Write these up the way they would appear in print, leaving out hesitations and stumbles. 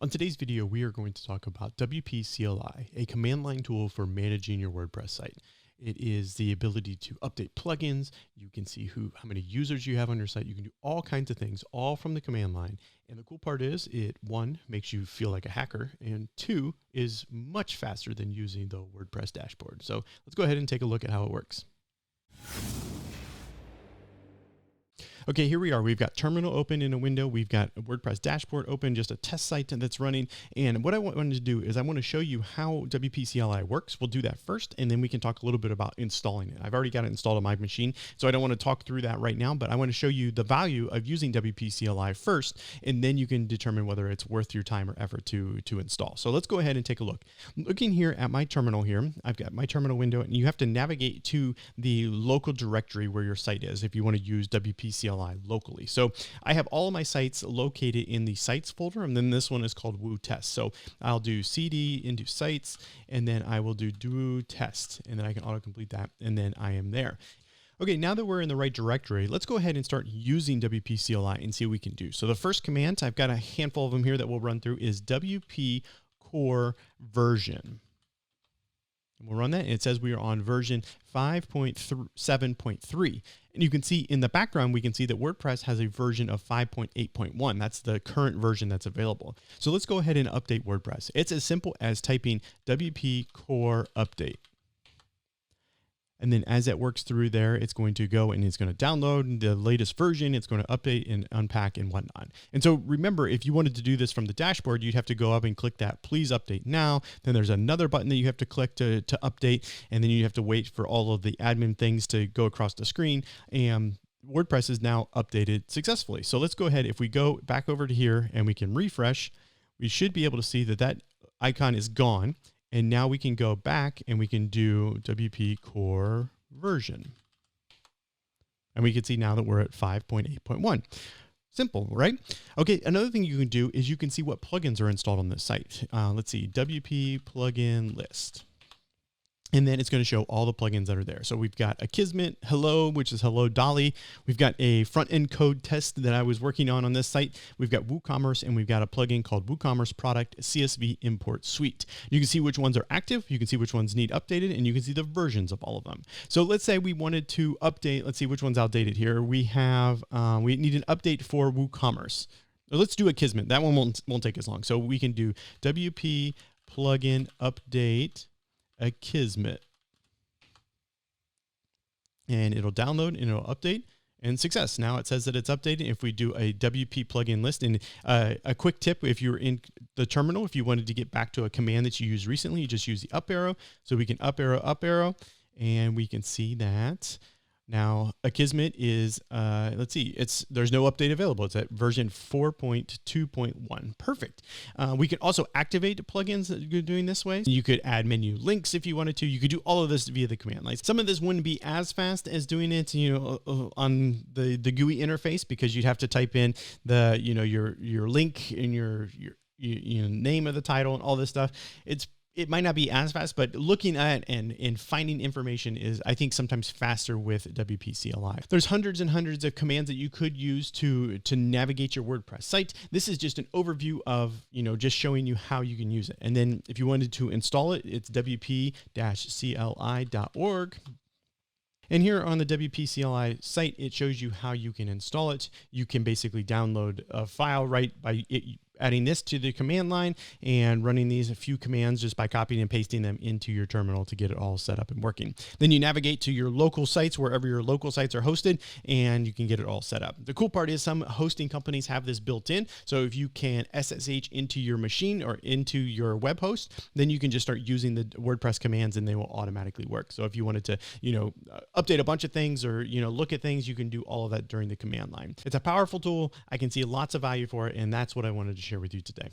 On today's video, we are going to talk about Wpcli, a command line tool for managing your WordPress site. It is the ability to update plugins. You can see how many users you have on your site. You can do all kinds of things, all from the command line. And the cool part is it, one, makes you feel like a hacker, and two, is much faster than using the WordPress dashboard. So let's go ahead and take a look at how it works. Okay, here we are. We've got terminal open in a window. We've got a WordPress dashboard open, just a test site that's running. And what I wanted to do is I want to show you how Wpcli works. We'll do that first, and then we can talk a little bit about installing it. I've already got it installed on my machine, so I don't want to talk through that right now, but I want to show you the value of using Wpcli first, and then you can determine whether it's worth your time or effort to install. So let's go ahead and take a look. Looking here at my terminal here, I've got my terminal window, and you have to navigate to the local directory where your site is if you want to use Wpcli locally. So I have all of my sites located in the sites folder, and then this one is called Woo Test. So I'll do CD into sites, and then I will do Woo Test, and then I can autocomplete that, and then I am there. Okay, now that we're in the right directory, let's go ahead and start using Wpcli and see what we can do. So the first command, I've got a handful of them here that we'll run through, is WP core version. And we'll run that, and it says we are on version 5.7.3. And you can see in the background, we can see that WordPress has a version of 5.8.1. That's the current version that's available. So let's go ahead and update WordPress. It's as simple as typing WP core update. And then as it works through there, it's going to go and it's going to download the latest version. It's going to update and unpack and whatnot. And so remember, if you wanted to do this from the dashboard, you'd have to go up and click that please update now. Then there's another button that you have to click to update. And then you have to wait for all of the admin things to go across the screen. And WordPress is now updated successfully. So let's go ahead. If we go back over to here and we can refresh, we should be able to see that that icon is gone. And now we can go back and we can do WP core version. And we can see now that we're at 5.8.1. Simple, right? Okay, another thing you can do is you can see what plugins are installed on this site. Let's see, WP plugin list. And then it's going to show all the plugins that are there. So we've got Akismet, Hello, which is Hello Dolly. We've got a front-end code test that I was working on this site. We've got WooCommerce, and we've got a plugin called WooCommerce Product CSV Import Suite. You can see which ones are active. You can see which ones need updated, and you can see the versions of all of them. So let's say we wanted to update. Let's see which one's outdated here. We have we need an update for WooCommerce. Let's do Akismet. That one won't take as long. So we can do WP plugin update Akismet, and it'll download and it'll update, and success. Now it says that it's updated. If we do a WP plugin list, and a quick tip, if you're in the terminal, if you wanted to get back to a command that you used recently, you just use the up arrow. So we can up arrow, and we can see that now Akismet is, let's see, there's no update available. It's at version 4.2.1. Perfect. We can also activate plugins that you're doing this way. You could add menu links if you wanted to. You could do all of this via the command line. Some of this wouldn't be as fast as doing it, on the GUI interface, because you'd have to type in the, your link and your name of the title and all this stuff. It might not be as fast, but looking at and finding information is, I think, sometimes faster with Wpcli. There's hundreds and hundreds of commands that you could use to navigate your WordPress site. This is just an overview of, just showing you how you can use it. And then if you wanted to install it, it's wp-cli.org. And here on the Wpcli site, it shows you how you can install it. You can basically download a file right by adding this to the command line and running these a few commands just by copying and pasting them into your terminal to get it all set up and working. Then you navigate to your local sites, wherever your local sites are hosted, and you can get it all set up. The cool part is some hosting companies have this built in. So if you can SSH into your machine or into your web host, then you can just start using the WordPress commands and they will automatically work. So if you wanted to, update a bunch of things or, look at things, you can do all of that during the command line. It's a powerful tool. I can see lots of value for it, and that's what I wanted to share with you today.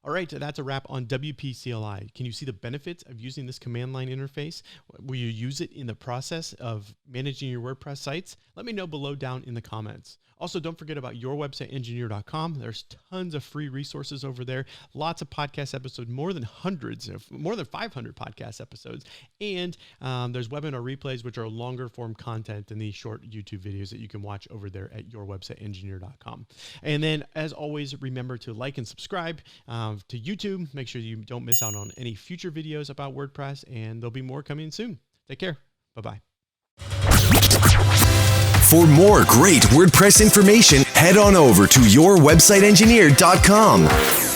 All right, that's a wrap on Wpcli. Can you see the benefits of using this command line interface? Will you use it in the process of managing your WordPress sites? Let me know below down in the comments. Also, don't forget about yourwebsiteengineer.com. There's tons of free resources over there. Lots of podcast episodes, more than 500 podcast episodes. And there's webinar replays, which are longer form content than these short YouTube videos that you can watch over there at yourwebsiteengineer.com. And then, as always, remember to like and subscribe to YouTube. Make sure you don't miss out on any future videos about WordPress, and there'll be more coming soon. Take care. Bye-bye. For more great WordPress information, head on over to yourwebsiteengineer.com.